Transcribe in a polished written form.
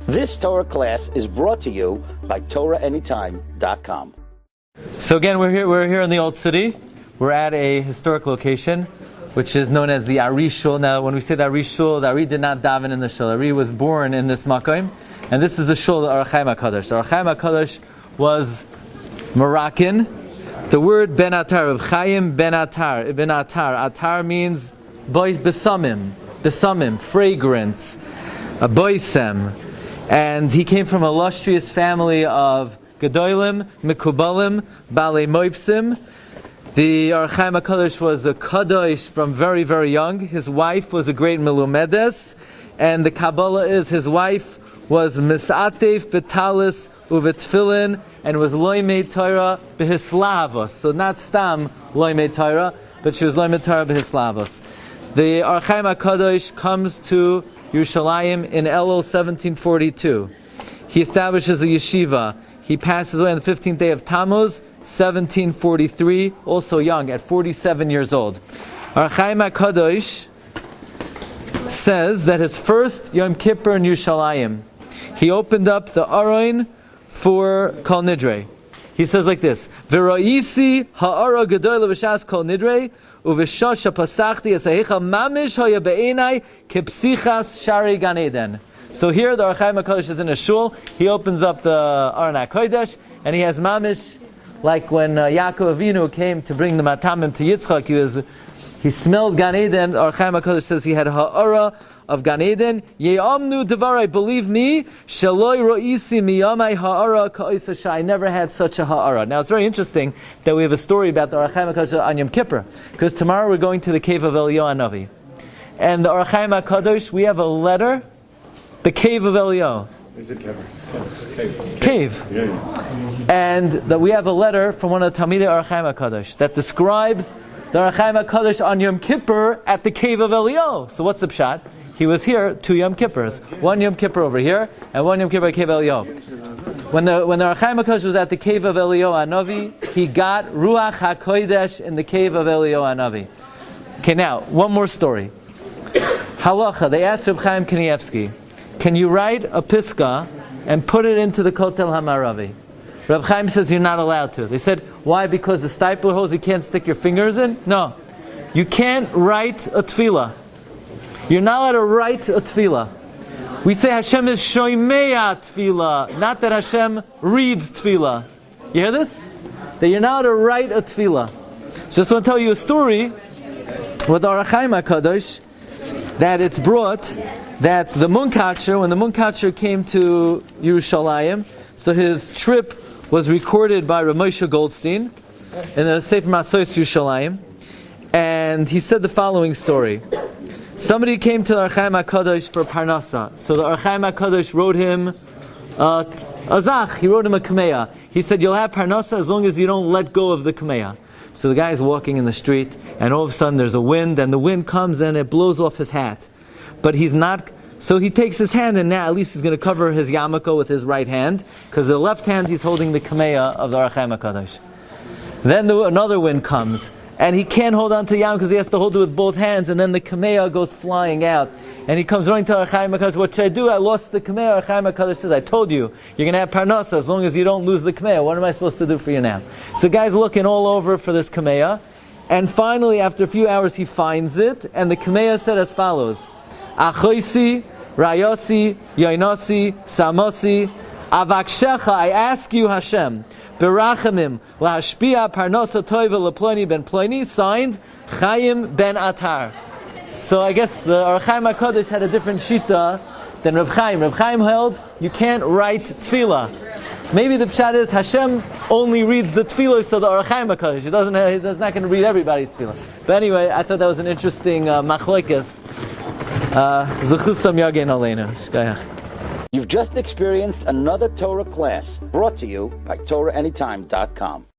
This Torah class is brought to you by TorahAnytime.com. So again, we're here in the Old City. We're at a historic location, which is known as the Ari Shul. Now, when we say the Ari Shul, the Ari did not daven in the Shul. Ari was born in this Machlokes, and this is the Shul of Hachaim HaKadosh. The Hachaim HaKadosh was Moroccan. The word Ben Atar, Chaim Ben Atar, Ibn Atar. Atar means besamim, fragrance, a boisem. And he came from an illustrious family of Gedolim, Mekubalim, Balei Moivsim. The Hachaim HaKadosh was a Kadosh from very, very young. His wife was a great Melumedes. And the Kabbalah is his wife was Misatev Betalis Uvetfilin and was Loimei Torah Behislavos. So not Stam Loimei Torah, but she was Loimei Torah Behislavos. The Hachaim HaKadosh comes to Yerushalayim in Elul 1742. He establishes a yeshiva. He passes away on the 15th day of Tammuz, 1743, also young, at 47 years old. Hachaim HaKadosh says that his first Yom Kippur in Yerushalayim, he opened up the Aron for Kol Nidre. He says like this: V'ro'isi ha'ara gedola v'shas Kol Nidre uv'shasha pasachti esahicha mamish haya be'enai kepsichas shari Gan Eden. So here the Hachaim HaKadosh is in a shul. He opens up the Aron HaKodesh and he has mamish, like when Yaakov Avinu came to bring the matamim to Yitzchak, he smelled Gan Eden. The Hachaim HaKadosh says he had ha'ara of Gan Eden. Ye'amnu devarai, believe me, shaloi ro'isi miyamai ha'ara ka'isa sha. I never had such a ha'ara. Now it's very interesting that we have a story about the Hachaim HaKadosh on Yom Kippur, because tomorrow we're going to the cave of Eliyahu Hanavi. And the Hachaim HaKadosh, we have a letter, the cave of Eliyahu. Is it cave? Cave. Yeah. And that we have a letter from one of the Talmidei Hachaim HaKadosh that describes the Hachaim HaKadosh on Yom Kippur at the cave of Eliyahu. So what's the pshat? He was here 2 Yom Kippurs. 1 Yom Kippur over here, and 1 Yom Kippur at Cave of Eliyahu. When the Hachaim HaKadosh was at the cave of Eliyahu Hanavi, he got Ruach HaKodesh in the cave of Eliyahu Hanavi. Okay, now, one more story. Halacha, they asked Rabbi Chaim Kanievsky, can you write a piska and put it into the Kotel HaMaravi? Rabbi Chaim says you're not allowed to. They said, why? Because the stipler holes you can't stick your fingers in? No. You can't write a tefillah. You're not allowed to write a tefillah. We say Hashem is shoymea tefillah, not that Hashem reads tefillah. You hear this? That you're not allowed to write a tefillah. Just want to tell you a story with our Hachaim HaKadosh, that it's brought that the Munkatcher, when the Munkatcher came to Yerushalayim, so his trip was recorded by Rabbi Glatstein in the Sefer Masos Yerushalayim, and he said the following story. Somebody came to the Hachaim HaKadosh for Parnasa. So the Hachaim HaKadosh wrote him a zach. He wrote him a kameya. He said, you'll have Parnasa as long as you don't let go of the kameya. So the guy is walking in the street, and all of a sudden there's a wind, and the wind comes and it blows off his hat. But he's not, so he takes his hand, and now at least he's going to cover his yarmulke with his right hand, because the left hand he's holding the kameya of the Hachaim HaKadosh. Then another wind comes, and he can't hold on to the yarmulke because he has to hold it with both hands, and then the kameya goes flying out. And he comes running to Hachaim HaKadosh, what should I do? I lost the kameya. Hachaim HaKadosh says, I told you, you're going to have parnasa as long as you don't lose the kameya. What am I supposed to do for you now? So the guy's looking all over for this kameya, and finally, after a few hours, he finds it, and the kameya said as follows: Achoisi, Rayasi, Yainasi, Samosi, Avakshecha, I ask you, Hashem, Berachamim, Lahashpia, Parnosa Toiva, Leploni ben Ploni, signed, Chaim ben Atar. So I guess the Hachaim HaKadosh had a different shita than Reb Chaim. Reb Chaim held, you can't write tefillah. Maybe the pshat is Hashem only reads the tefillah, so the Hachaim HaKadosh, he's not going to read everybody's tefillah. But anyway, I thought that was an interesting Machlokes. Zechusam Yagen Aleinu. Shkayach. You've just experienced another Torah class brought to you by TorahAnytime.com.